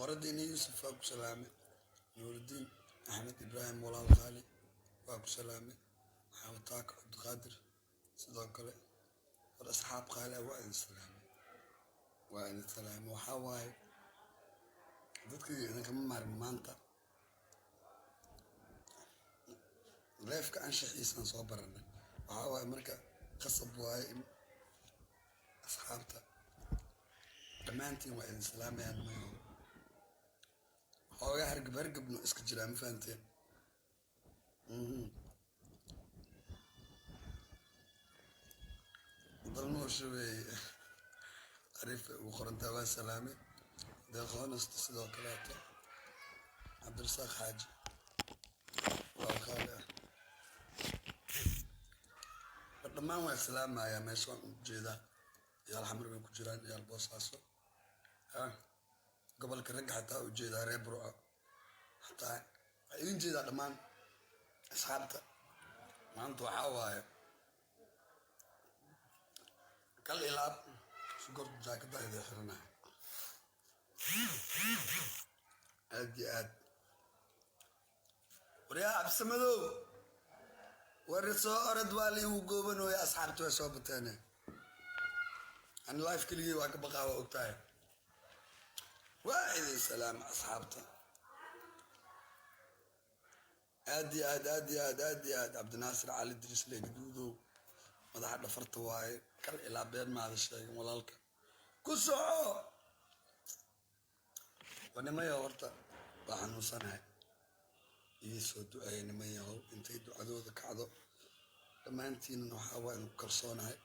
ورديني يوسف واكو سلامة، نور الدين أحمد إبراهيم ولا خالي واكو سلامة، حاوطاك عبد القادر صداقة والأصحاب خالي وائل سلامة وائل سلامة وحواي dadkii idinka ma maarmi maanta leefka anshaxiisan soo baranay waxaa waaye marka qasab waaye in asxaabta dhammaantiin waa idin salaamayaan mayo xoogaa hargabno iska jiraa ma fahanteen dalnoo shabeeye ariifa ugu qorantaa waa salaame deeqoonasta sidoo kaleeto cabdirasaaq xaaji waa qaali ah dhammaan waa salaamayaa meesha waan u jeedaa yaal xamar bay ku jiraan yaal boosaaso gobolka ragga xataa u jeedaa reer burco xataa waxaa idin jeedaa dhammaan asxaabta maanta waxaa waaye kal ilaab sugorta jaakada idin xiranaya aad iyo aad waryaa cabsamadow war soo orad waa liigu goobanooya asxaabta way soo bateene ani life keligii waa ka baqaa waa ogtahay waa idin salaam asxaabta aad iyo aad aad iyo aad aad iyo aad cabdinaasir cali dirisle gaduudow madaxa dhafarta waaye kal ilaa been maada sheegin walaalka ku soco ونمية ورطة waxaan nuusanahay ii soo duceeyay nimayahow intay ducadooda kacdo dhammaantiinna waxaa waa inu kalsoonahay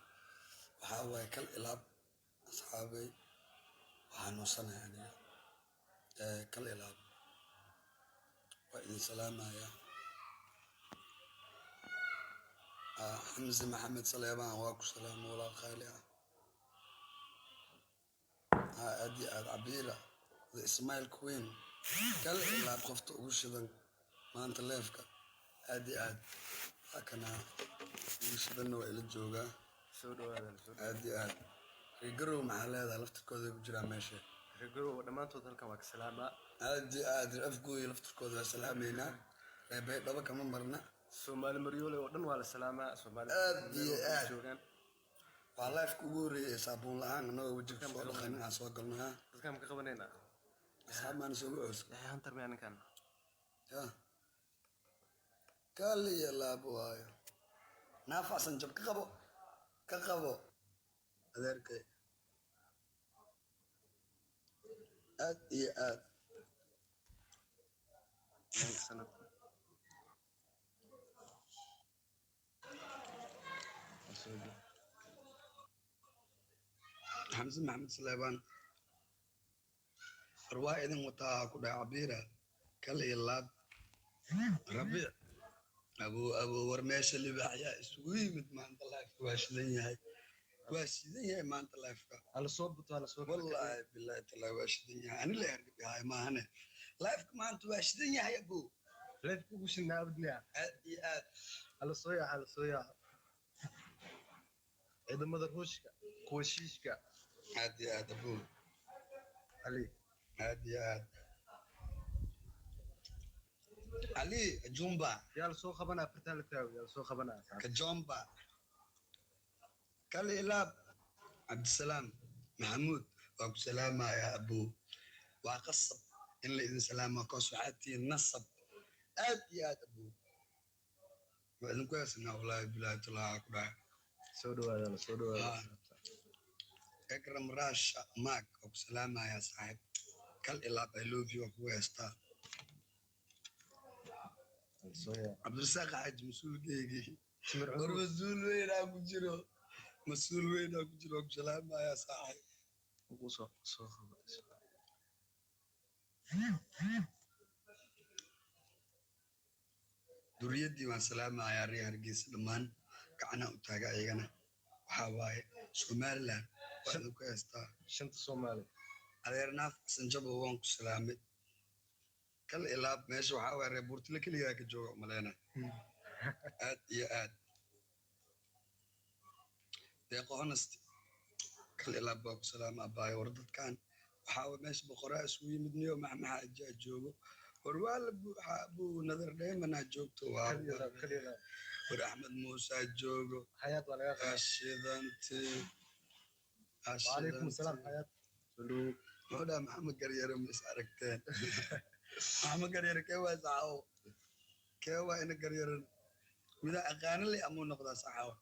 waxaa waaye kal ilaab asxaabay waxaan nuusanahay aniga kal ilaab waa idin salaamayaa xamse maxamed saleebaan waa ku salaamo walaal qaali ah aad iyo aad cabiira the Ismail Queen kal ilaab qofta ugu shidan maanta leefka aad iyo aad hakana ugu shidanna waa ila joogaa soo dhawaada aad iyo aad reegarow maxaa leedahay laftirkooda ku jiraa meesha reegarow dhammaantood halkan waa ka salaamaa aad iyo aad afgooy laftirkooda waa salaameynaa reebay dhaba kama marna Soomaali Maryoole oo dhan waa la salaamaa Soomaali aad iyo aad joogaan waa leefka ugu horeeyay saabuun la-aan anagoo wajiga soo dhaqan aan soo galnaa dadkaan ka qabanayna asxaabmaan soo go'oos hantar ma ninkan ya kali ya laab waayo naafacsan jab ka qabo adeerkay aad iyo aad sanad حمزة محمد سليمان رواية وطا كدا عبيرة كل يلاب ربيع أبو ورميش اللي بحياة سوي مثل ما أنت لايف واشدين يا ما أنت لايف على صوب والله بالله تلا واشدين يا أنا اللي أعرف هاي ما أنا لايف ما أنت واشدين يا أبو لايف وش النابدنيا أدي على صويا إذا ما ذكوشك كوشيشك أدي أبو علي أدي علي جومبا يلا سو خبنا فرتال تاوي يلا سو خبنا كجومبا كالي لاب عبد السلام محمود وابو سلامة يا أبو وقصب إن إذن سلامة كوس وحاتي النصب أدي أبو وإذن كويس إنه والله بالله تلا كده سودوا يلا سودوا أكرم راش ماك وابو سلامة يا صاحب كالي لاب I love you أبو يستا عبد الرزاق حاج مسؤول جيجي مسؤول وين أبو جرو مسؤول وين أبو جرو أبو سلامة يا صاحب صو duriyadii waan salaamayaa reer Hargeysa dhammaan gacana u taaga ayagana waxa waaye Somaliland waxaan ku heystaa shanta Soomaali adeer naaf sanjabo waan ku salaamay kal ilaab meesha waxa waaye reer Buurtile kaliya ka jooga maleena aad iyo aad deeqo honest kal ilaab baa ku salaama baay war dadkan waxaa meesha boqoraa isugu yimid niyo maxmaxa ajaa joogo warwaala buu nadar dheemanaa joogto waa war axmed muusaa joogo حياة ولا يا ashidantii وعليكم السلام حياة سلوك wuxuu dhaha maxamed garyare ma is aragteen maxamed garyare kee waa saxawo kee waa ina garyaran midaa aqaano leh amuu noqdaa saxawo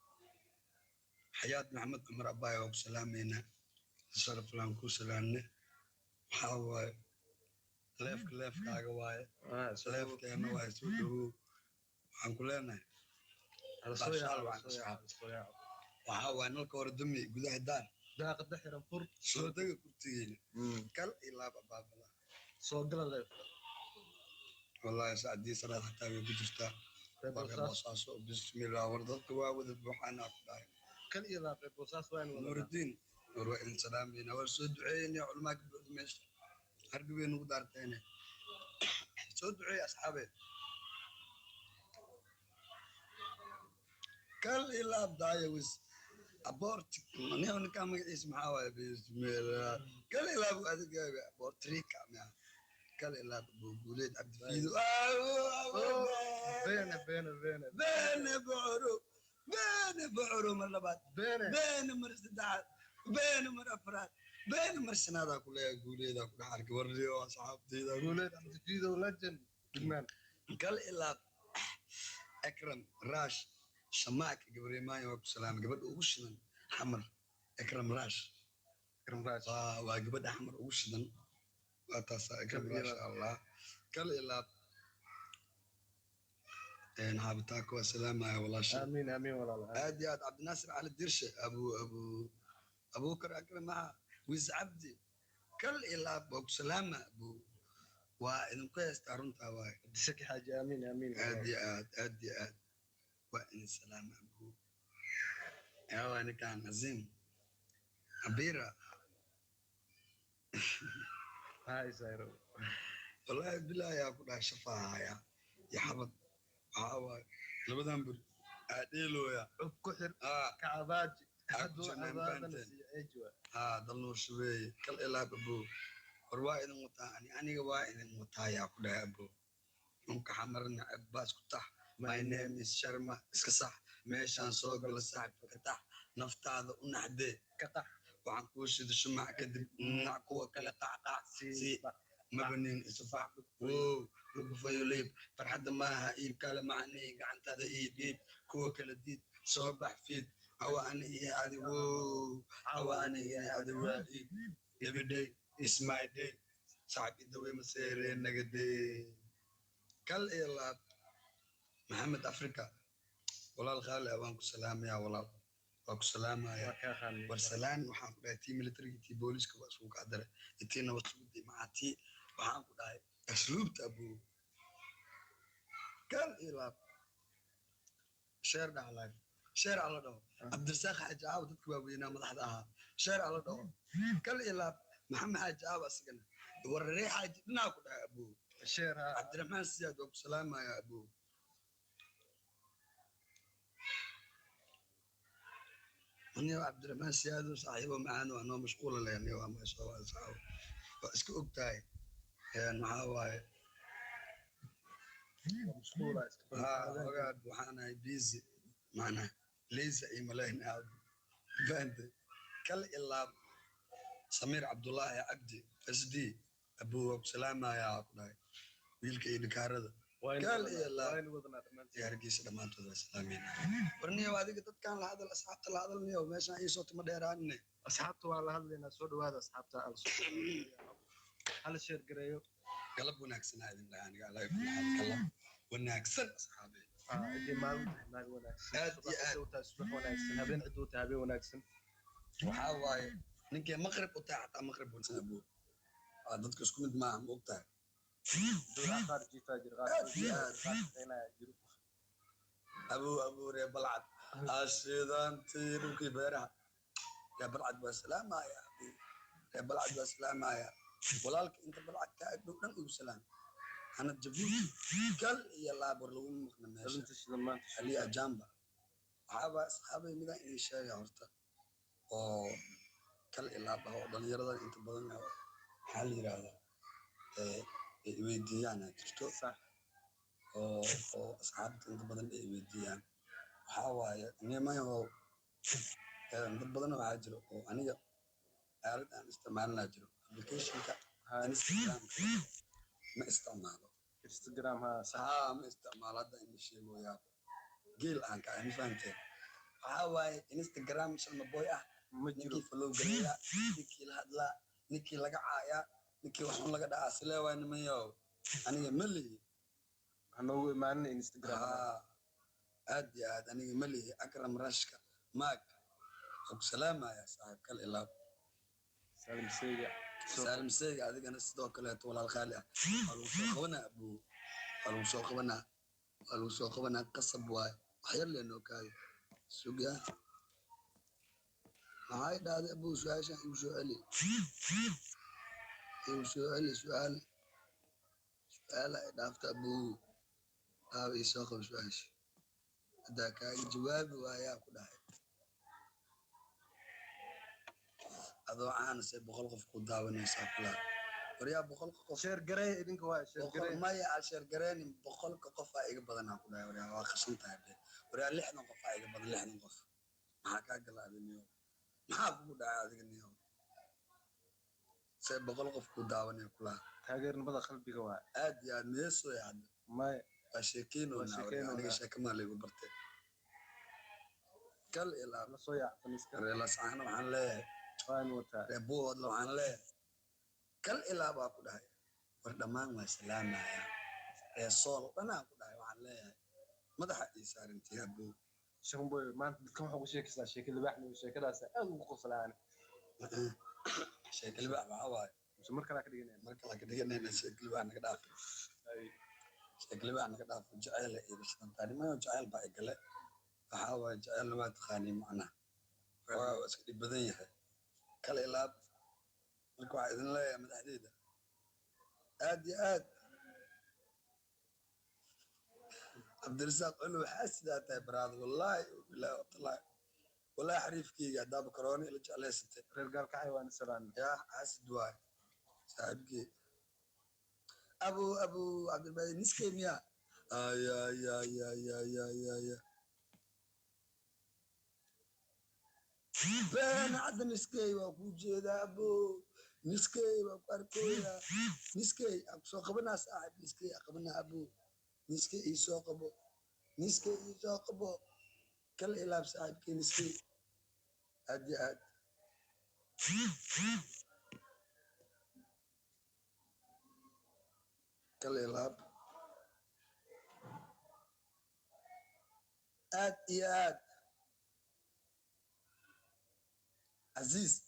xayaad maxamed cumar abbaaya waa ku salaameynaa sharaflaan ku salaamne waxaa waaye leefkaaga waaye leefkeena waaye soo dhawow waxaan ku leenahay bashaal waan asxaab waxaa waaye nalka hore dumi gudaha daan داق الدحر فر soo dega kurtigeena kal iyo laaba baabala صوت له wallahi saacadii salaad xataa way ku jirtaa boosaaso bismillah war dadka waa wada buuxaanaa ku dhahay كل إذا في بوساس وين ولا nuuridiin war waa idin salaamayna war soo duceeyeyna culamaa ka buuxda meesha hargabay nugu daarteene soo duceey asxaabeed kal ilaa abdaayo wis aborti aniga ninkaa magaciisa maxaa waaye bismillah kal ilaa bu adigaaga abortrika mia kal ilaa buuguuleed cabdifiido beene bocoro mar labaad beene mar saddexaad beene mar afraad beene mar shanaadaa kuleeya guuleedaa ku dhex arka warriyo asxaabteyda ولد عبد الجيد ولجن جمال kal ilaa akram raash shamaak gabareemaayo waa ku salaamay gabadha ugu shidan xamar akram raash كرم راش waa gabadha xamar ugu shidan waa taasaa akram maasha allah kal ilaa xaabitaanka waa salaamaya walaasha آمين آمين والله aad iyo aad cabdinaasir cali dirshe abubakar akram maha wiis cabdi kal ilaa waa ku salaama abu waa idinku heystaa runtaa waaye دسك حاجة آمين آمين aad iyo aad waa idin salaama abu waa ninkaan aziim abira هاي سايرو wallahi bilaa ayaa ku dhahay shafahaya iyo xabad waxaa waaye labadan beri aadheelooya كحر aa كعباجي عبد عبادة جنان نسي أجوا dalnuur shubeeye kal ilaa babo war waa idin wataa aniga waa idin wataa yaa ku dhahay abo unka xamarna abbaas ku tax my name is sharma iska sax meeshaan soo gala saaxibka ka tax naftaada u naxdee كطح waxaan kuu shida shumac kadib nac kuwa kale qacqac si mabanin isafax wow rugufayo leeb farxadda maaha iibkaale macnii gacantaada iib kuwa kala diid soo bax fiid awa ani iyo adi wow awa ani iyo adi waa iib every day is my day saaxiib idawe maseere nagadee kal iyo laab maxamed afrika walaal qaali waan ku salaamayaa walaal waa ku salaamaya war salaan waxaan ku dhahay tii militariga tii booliska waa isugu kacdare itii nabad sugudii maxaa tii waxaan ku dhahay asluubta abuu kal ilaab sheer dhaxlaay sheer alla dhaho cabdirasaaq xaaji caawa dadka waaweynaa madaxda ahaa sheer alla dhaho kal ilaab maxamed xaaji caawa asagana wararee xaaji dhinaa ku dhahay abuu شيرها cabdiraxmaan siyaad waa ku salaamaya abuu aniga cabdiraxmaan siyaado saaxiibo macaan waa noo mashquula leh aniga waa meesha waa saxaabo waa iska og tahay maxaa waaye مشغولة ogaad waxaan ahay busy macnaha leysa iyo malayn aad fahamte kal ilaab samiir cabdullaahi cabdi sd abuu waa ku salaamayaa ku dhahay wiilka iyo dhikaarada kal ilaab وين وضنا دمان iyo hargeysa dhammaantood waa salaameynaa warniyow adiga dadkaan la hadal asxaabta la hadal niyow meeshaan iisoo timo dheeraanine أصحابته والله هذا لنا سود وهذا أصحابته هل الشير قريو galab wanaagsan aa idin dhahay aniga alaa kulli xaal galab wanaagsan asxaabe عندي ما وناكسن aad iyo aad تصبح وناكسن هبين عدوت هبين وناكسن waxaa waaye ninkii maqrib u tahay xataa maqrib wansan abuu dadka isku mid maaha ma og tahay دور خارجي فاجر abuu ree balcad ashidantii dhulkii beeraha ree balcad waa salaamaya ree balcad waa salaamaya walaalka inta balcad kaa agdhow dhan ugu salaam ana jabuuti gal iyo laabor lagu maqna meesha ali ajamba waxaaba asxaabay midaan idin sheega horta oo kal ilaa dhaho dhalinyarada inta badan maxaa la yidhaahdaa weydiiyaan aa jirto صح oo asxaabta inta badan ay weydiiyaan waxaa waaye nimayahow dad badan waxaa jiro oo aniga aalad aan isticmaalinaa jiro applicationka هاي instagramka ma isticmaalo انستغرام ها صح haa ma isticmaalo hadda in la sheegoyaa geel aan ka ma fahanteen waxaa waaye instagram shalma boy ah مجرو ninkii follow gareeya ninkii la hadlaa ninkii laga caayaa ninkii wax un laga dhacaa silee waa nimanyahow aniga ma lihi هنو معنا انستغرام haa aad iyo aad aniga ma lihi akram rashka maag og salaamaya saaxiib kal ilaab سالم سيجا saalim seega adigana sidoo kaleeto walaal qaali ah waa lagu soo qabanaa abuu waa lagu soo qabanaa waa lagu soo qabanaa qasab waaye waxyar leenoo kaayo sugaa maxay dhahday abuu su-aashaan igu soo celi su-aala ay dhaafta abuu aawa ii soo qabo su-aasha haddaa kaaga jawaabi waayaa ku dhahay adoo caanase 100 qof ku daawanaysaa kulaa waryaa 100 qof شير قري idinka waa share قري maya aa sheer gareenin 100 qof aa iga badanaa ku dhahay waryaa waa qashan tahay be waryaa 60 qof aa iga badan 60 qof maxaa kaa gala adiniyo maxaa kugu dhacay adiga niyo see 100 qof ku daawanaya kulaa taageernimada qalbiga waa aad iyo aad meesooya hadda may waa sheekeynoonaa waryaa aniga sheekamaa laygu bartay kal ilaa la soo yaacsan iska reelasaana waxaan leeyahay waan wataa reebuhoodla waxaan leeyahay kal ilaa baa ku dhahay war dhammaan waa salaamaya reesool dhanaan ku dhahay waxaan leeyahay madaxa ii saarantii abuu shamboy maanta dadka waxa ku sheekaysaa sheekada baaxna sheekadaas aad ugu qoslaan sheekalibax waxaa waaye mise mar kale ka dhiganayna marka la ka dhiganayna sheekalibax naga dhaafo ay sheekalibax naga dhaafo jaceyl ay dhashantaa nimayo jaceyl baa igale waxaa waaye jaceylna waa taqaanii macnaha waa iska dhib badan yahay kala ilaab marka waxaa idin leeyahay madaxdeyda aad iyo aad cabdirasaaq culu waxaa sidaa tahay baraada wallaahi bilaahi watallaahi wallaahi xariifkeyga haddaaba karoona ila jeclaysatay reer gaalkacay waan salaan yaa xaasid waay saaxiibkey abu cabdilbaadi niskey miyaa ya been hadda niskey waa kuu jeedaa abo niskey waa ku arkooyaa niskey aan kusoo qabanaa saaxib niskey aan qabanaa abo niskey iisoo qabo niskey iisoo qabo kala ilaab saaxibkey niskey aad iyo aad kala ilaab aad iyo aad عزيز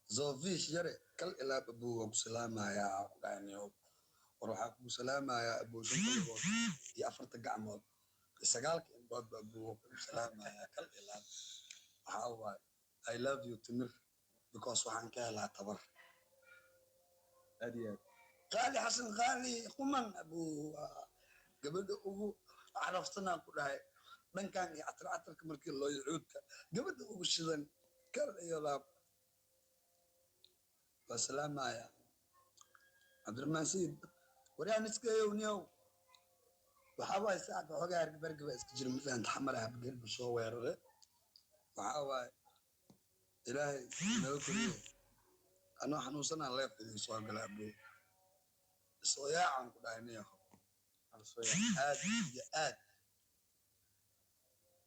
زوفيش يري كل إلى أبو أبو سلامة يا يعني وروح أبو سلامة يا أبو شنطة يا أفرت قعمود سجالك إن باب أبو سلامة يا كل إلى حاول I love you تمر because وحن كهلا تبر أديات غالي حسن غالي قمن أبو قبل أبو عرفتنا كل هاي من كان يعطر كمركي الله يعودك قبل أبو الشذن كل يلاب والسلام يا عبد الرحمن سيد وريا نسكي يونيو وحاواي ساعة وحاجة برقبة اسكجر مثلا تحملها بقلب شو ويرده وحاواي إلهي نوكل أنا حنوصنا الله يفيد صواب قلبه صويا عن كل عينيه على صويا آد يا آد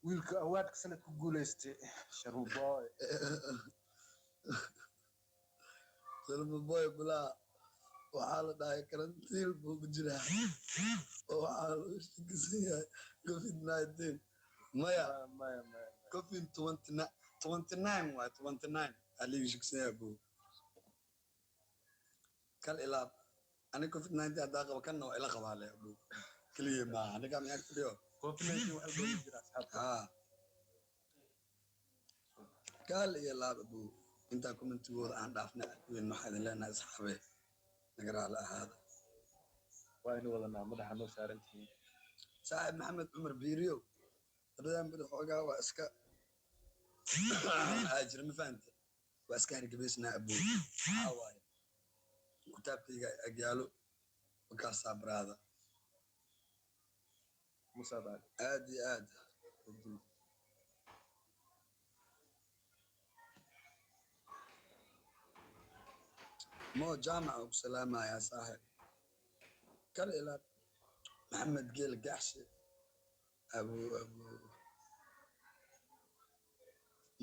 wiilka awaadka sanad ku guuleystay sharuboy لما بوي بلا وحالة داي كرنتيل بوك جرا وحالة اشتكسيها كوفيد 19 مايا ما كوفيد 29 واي 29 اللي يشكسيها بو كان إلى أنا كوفيد 19 أداق وكان إلى قبالي أبو كلية ما أنا كام يأكل اليوم كوفيد waxa loo jira asxaabta ها قال يا لا أبو أنت كنت تقول عن دافنا وين ما حد لنا أصحابه نقرأ على هذا waa inuu wadanaa madaxa noo saarantihiin صاحب محمد عمر بيريو ردان بدو خوغا واسكا هاجر ما فهمت واسكا رقبيسنا ابو هاواي kitaabkayga agyaalo markaasaa baraada مسابقة aad iyo aad mo jaamaca ugu salaamayaa saaxib kal ilaab maxamed geel gaxshe abu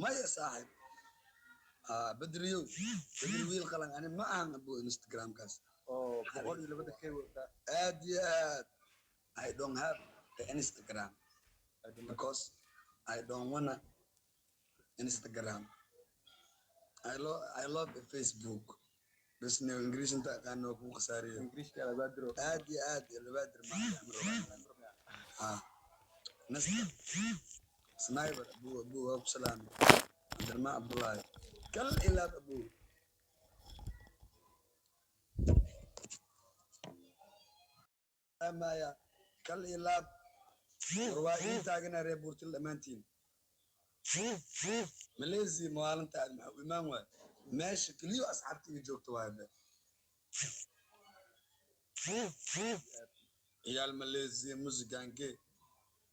maya saaxib بدريو بدري ويل قلن أنا ما أهم أبو إنستغرام كاس أو بقول اللي بدك كيف add I don't have the Instagram because I don't wanna Instagram I love the Facebook بس إنه إنجليزي أنت كأنه أكون خساري إنجليزي على بدرو add اللي بدر ما نسمع سنايبر أبو سلام عبد الماء عبد الله كل إلى أبو ما يا كل إلى رواية تاجنا ريبورت الأمانتين ماليزي موالن تاع إمام واحد ماشي كل يوم أصحابتي يجوك توابع عيال ماليزي موسيقى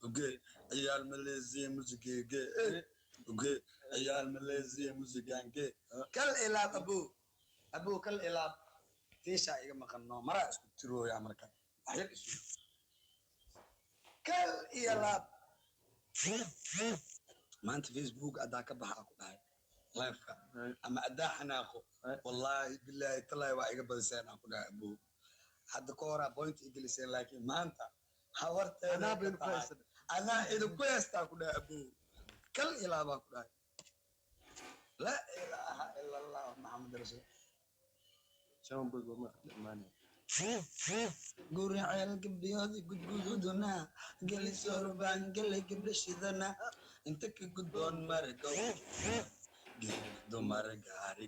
اوكي عيال ماليزي موسيقى اوكي عيال ماليزي موسيقى كل إلى أبو كل إلى تيشا إيجا مقنو مرا اسكو ترو يا أمريكا أحيال إسو كل إلى ما أنت فيسبوك أداك بحاكو هاي لايفك أما أدا حناخو والله بالله تلاي وايجا بدسين أكو ده أبو حد كورا بوينت إنجليزي لكن ما أنت حورت أنا بنكويس أنا إذا كويس تأكو ده أبو كل إلى باكو ده لا إله إلا الله محمد رسول شلون بقول ما ماني قوري عيال قبيوذي قد قدودنا قلي سوربان قلي قبل شذنا انتك قدون مرقو قدو مرقاري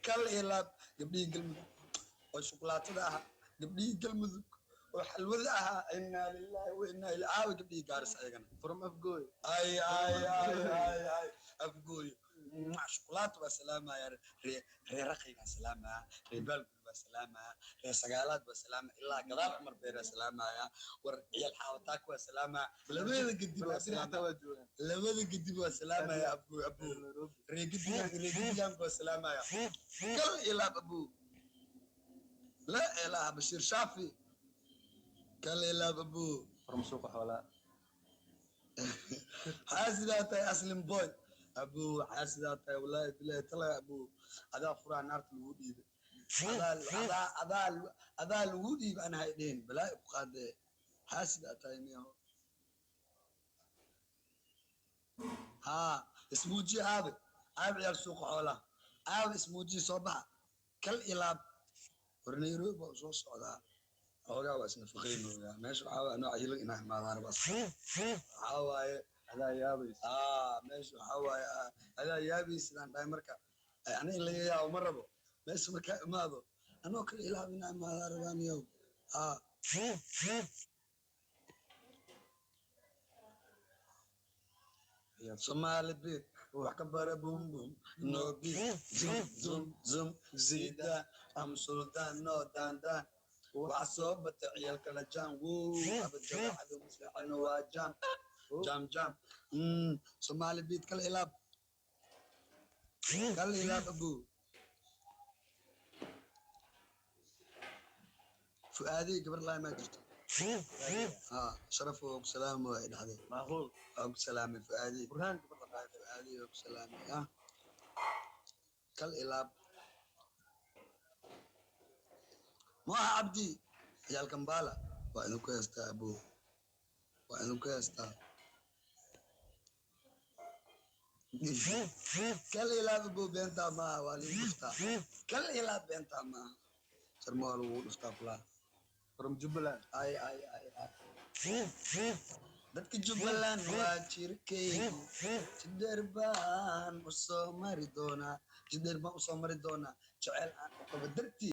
كل إلاب قبلي قلمي وشوكولاتة داها قبلي قلمي وحلوة داها إنا لله وإنا إلى عاوي قبلي قارس أيقنا فروم أفقوي أي أفقوي مع شوكولاتة وسلامة يا ري رقي وسلامة ري بالك وسلامة ري سقالات وسلامة إلا قضاء عمر بير سلامة يا ورعيال حاوتاك وسلامة لبيذا قدي وسلامة لبيذا قدي وسلامة يا أبو ري قدي وسلامة يا كل إلى أبو لا إله بشير شافي كل إلى أبو فروم سوق حولا حاسداتي أسلم بوي أبو حاسداتي والله بالله طلع أبو هذا فرع نار الودي هذا الودي أنا هيدين بلا يبقى حاسداتي مياه ها اسموجي هذا عيال سوق حولا اسموجي صباح كل إلى ورنيرو بوصوص هذا هذا واسنا فقينه ماشي حاول أنا عيلك إنه ما ضارب بس حاول هذا يابس ماشي حاول هذا يابس لأن دايمركا أنا اللي يا ومربو ماشي مركا ماذا أنا كل إله بنا ما ضاربان يوم Somali beat وحكبر بوم بوم no beat zoom زيدا أم سلطان no دان وعصوبة عيال كلا جام أبدا واحد مسلح إنه جام Somali beat كل إلاب أبو فؤادي قبل الله ما جرت شرفه وسلام واحد هذا معقول وسلام فؤادي برهان فؤادي وسلام كل إلاب ما عبدي يا الكمبالا وأنا كويستا أبو وأنا كويستا كل إلاب أبو بنتا ما والي مفتا كل إلاب بنتا ما سرمال ودفتا فلا فروم جبلان أي dadka jubbaland waa jirkaygu jidheer baan usoo mari doonaa jecel aan u qaba dartii